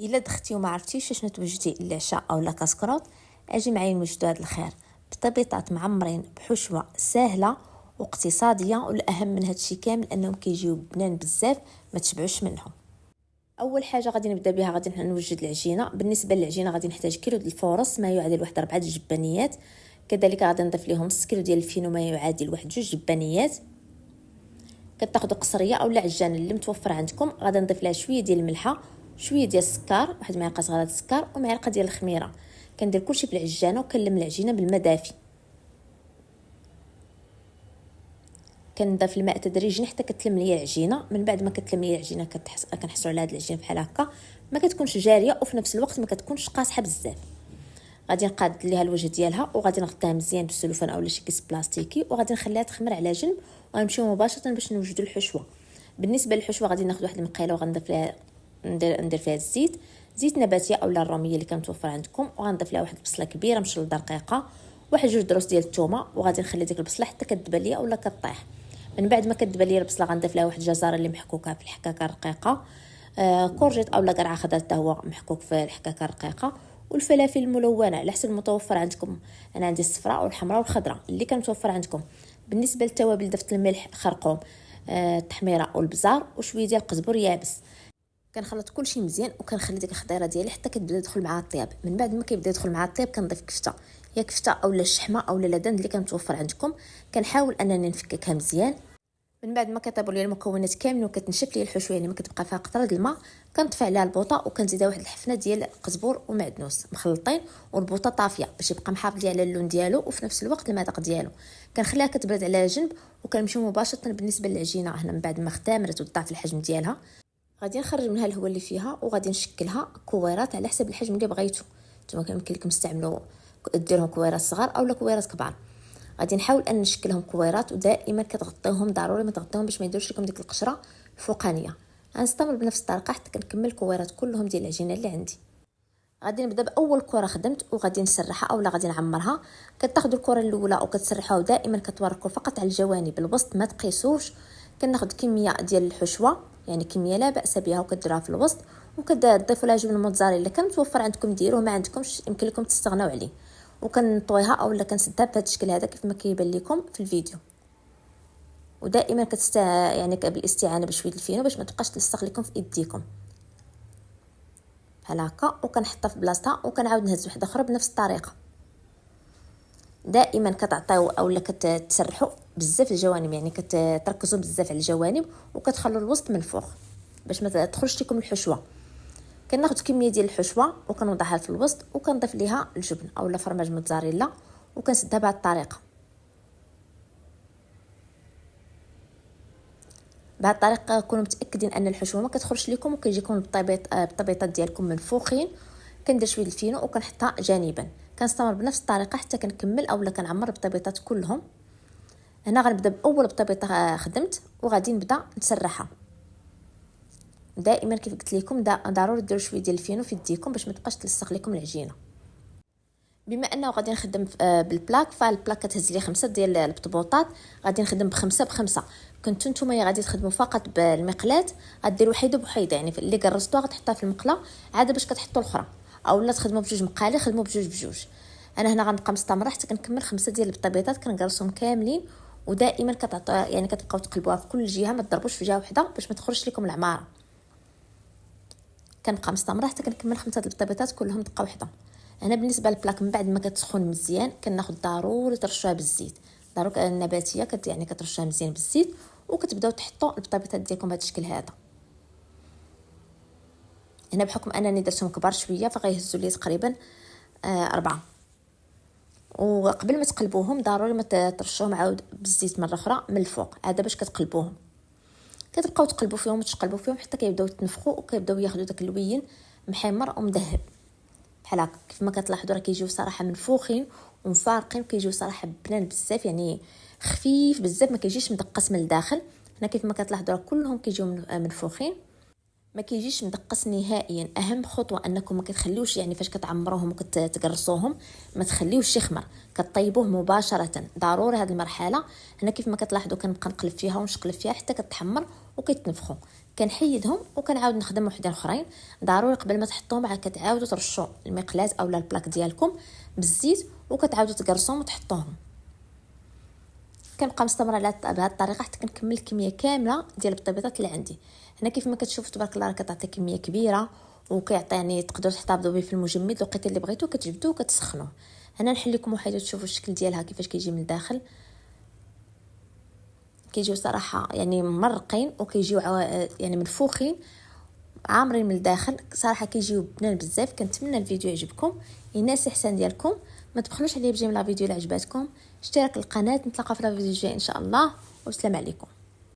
الا دختي وما عرفتيش شنو توجدي العشاء او لا كاسكروط، اجي معايا نوجدوا هذا الخير بطبيطات معمرين بحشوه سهله واقتصاديه، والاهم من هذا الشيء كامل انهم كيجيو بنان بزاف ما تشبعوش منهم. اول حاجه غادي نبدا بها، غادي نوجد العجينه. بالنسبه للعجينه غادي نحتاج كيلو ديال الفورص ما يعادل واحد 4 جبانيات، كذلك غادي نضيف لهم نص كيلو ديال الفينو ما يعادل واحد 2 جبانيات. كتاخذوا قصريه اولا عجان اللي متوفر عندكم، غادي نضيف لها شويه ديال الملحه، شويه ديال السكر، واحد معلقه صغيره ديال السكر ومعلقه ديال الخميره. كندير كلشي في العجانه وكنلم العجينه بالماء دافي. كنضيف الماء تدريجيا حتى كتلم ليا العجينه. من بعد ما كتلم ليا العجينه كنحسوا على هاد العجينه بحال هكا، ما كتكونش جاريه وفي نفس الوقت ما كتكونش قاصحه بزاف. غادي نقاد ليها الوجه ديالها وغادي نغطيها مزيان بالسلوفان اولا شي كيس بلاستيكي، وغادي نخليها تخمر على جنب وغنمشيو مباشره باش نوجدوا الحشوه. بالنسبه للحشوه غادي ناخذ واحد المقيله وغنضيف لها ندير فيها الزيت، زيت نباتي اولا الروميه اللي كنتوفر عندكم، وغنضيف لها واحد البصله كبيره مشلده رقيقه، واحد جوج دروس ديال الثومه، وغادي نخلي ديك البصله حتى كتدبل ليا اولا كطيح. من بعد ما كتدبل ليا البصله غنضيف لها واحد الجزره اللي محكوكه في الحكاكه الرقيقه، كورجيت اولا قرعه خضر حتى هو محكوك في الحكاكه الرقيقه، والفلافل الملونه على حسب المتوفر عندكم. انا عندي الصفراء والحمراء والخضراء اللي كنتوفر عندكم. بالنسبه للتوابل ضفت الملح، خرقوم، التحميره والبزار وشويه ديال القزبر يابس. كنخلط كلشي مزيان وكنخلي ديك الخضيره ديالي حتى كتبدا تدخل مع الطياب. من بعد ما كيبدا يدخل مع الطياب كنضيف كفته، يا كفته اولا الشحمه اولا اللدن اللي كنتوفر عندكم. كنحاول انني نفككها مزيان. من بعد ما كطيبوا لي المكونات كاملين وكتنشف لي الحشوه يعني ما كتبقى فيها قطره د الماء، كنطفي عليها البوطه وكنزيدها واحد الحفنه ديال القزبر ومعدنوس مخلطين، والبوطه طافيه باش يبقى محافظ لي على اللون ديالو وفي نفس الوقت المذاق ديالو. كنخليها كتبرد على جنب وكنمشيو مباشره بالنسبه للعجينه. هنا من بعد ما اختمرت وضعت الحجم ديالها غادي نخرج منها الهواء اللي فيها وغادي نشكلها كويرات على حسب الحجم اللي بغيتو. نتوما يمكن لكم تستعملوا ديرهم كويرات صغار اولا كويرات كبار. غادي نحاول ان نشكلهم كويرات، ودائما كتغطيوهم، ضروري ما تغطيوهم باش ما يديروش لكم ديك القشره الفوقانيه. غنستمر بنفس الطريقه حتى كنكمل الكويرات كلهم ديال العجينه اللي عندي. غادي نبدا باول كره خدمت وغادي نسرحها اولا غادي نعمرها. كتاخذوا الكره الاولى وكتسرحوها ودائما كتوركوا فقط على الجوانب، الوسط ما تقيسوش. كناخذ كميه ديال الحشوه يعني كميه لا باس بها وكديروها في الوسط، وكتضيفوا لها جبن موتزاريلا كان متوفر عندكم ديروه، ما عندكمش يمكن لكم تستغناو عليه. وكنطويها اولا كنسدها بهذا الشكل هذا كيف ما كيبان لكم في الفيديو. ودائما يعني بالاستعانه بشويه الفينو باش ما تبقاش تلصق لكم في ايديكم بحال هكا. وكنحطها في بلاصتها وكنعاود نهز واحده اخرى بنفس الطريقه. دائما كتعطيو اولا كتسرحوا بزاف الجوانب يعني كتركزوا بزاف على الجوانب وكتخلوا الوسط منفوخ باش ما تدخلش لكم الحشوه. كناخذ كميه ديال الحشوه وكنوضعها في الوسط وكنضيف ليها الجبن اولا فرماج موتزاريلا وكنسدها بهذه الطريقه. بهذه الطريقه كونوا متاكدين ان الحشوه ما كتخرجش لكم وكيجيكم الطبيطات ديالكم منفوخين. كندير شويه الفينو وكنحطها جانبا. كنستمر بنفس الطريقه حتى كنكمل اولا كنعمر الطبيطات كلهم. هنا غنبدا باول طبيطه خدمت وغادي نبدا نسرحها. دائما كيف قلت لكم ضروري ديروا شويه ديال الفينو في يديكم باش ما تبقاش تلصق لكم العجينه. بما انه غادي نخدم بالبلاك، فالبلاك كتهز لي 5 ديال البطبوطات، غادي نخدم بخمسه بخمسه. كنتو نتوما غادي تخدموا فقط بالمقلاه غديروا وحيده بوحيده، يعني اللي قرصتوها غتحطها في المقله عاد باش كتحطوا الاخرى، اولا تخدموا بجوج مقالي خدموا بجوج بجوج. انا هنا غنبقى مستمره حتى كنكمل 5 ديال البطبيطات كنقرصهم كاملين. ودائما كتعطوا يعني كتبقاو تقلبوها في كل جهه، ما تضربوش في جهه واحده باش ما تخرجش لكم العماره. كنبقى مستمره حتى كنكمل 5 البطبيطات كلهم دقه واحده. هنا بالنسبه للبلاك من بعد ما كتسخن مزيان كناخذ ضروري ترشوها بالزيت، ضروري النباتيه يعني كترشوها مزيان بالزيت وكتبداو تحطوا البطبيطات ديالكم بهذا الشكل هذا. هنا بحكم انني درتهم كبار شويه فغيهزوا لي تقريبا 4. وقبل ما تقلبوهم ضروري ما ترشوهم عاود بالزيت مره اخرى من الفوق عاد باش كتقلبوهم. كتبقاو تقلبوا فيهم وتقلبوا فيهم حتى كيبداو يتنفخوا وكيبداو ياخذوا داك اللوين محمر ومذهب بحال هكا. كيف ما كتلاحظوا راه كيجيو صراحه منفوخين ومفارقين، كيجيو صراحه بنان بزاف يعني خفيف بزاف، ما كيجيش مدقس من الداخل. هنا كيف ما كتلاحظوا راه كلهم كيجيو منفوخين، ما كيجيش مدقس نهائيا. اهم خطوه انكم ما كتخليوش يعني فاش كتعمروهم وكتقرصوهم ما تخليوش يخمر، كطيبوه مباشره. ضروري هذه المرحله. هنا كيف ما كتلاحظوا كنبقى نقلب فيها ونشقلب فيها حتى كتحمر وكيتنفخوا. كنحيدهم وكنعاود نخدم وحدين اخرين. ضروري قبل ما تحطوهم عاد كتعاودوا ترشوا المقلاة اولا البلاك ديالكم بالزيت وكتعاودوا تقرصوهم وتحطوهم. كنبقى مستمره على بهذه الطريقه حتى كنكمل الكميه كامله ديال البطيبيطات اللي عندي. هنا كيف ما كتشوفوا تبارك الله راه كتعطي كميه كبيره وكيعطي يعني تقدروا تحتفظوا به في المجمد. الوقيته اللي بغيتو كتجبدوه وكتسخنوه. هنا نحل لكم وحيده تشوفوا الشكل ديالها كيفاش كيجي من الداخل. كيجيو صراحه يعني مرقين وكيجيو يعني منفوخين عامرين من الداخل صراحه كيجيو بنان بزاف. كنتمنى الفيديو يعجبكم ينال احسان ديالكم. ما تبخلوش عليا بجيم لا فيديو اللي عجباتكم اشتراك القناه. نتلاقاو في الفيديو الجاي ان شاء الله والسلام عليكم.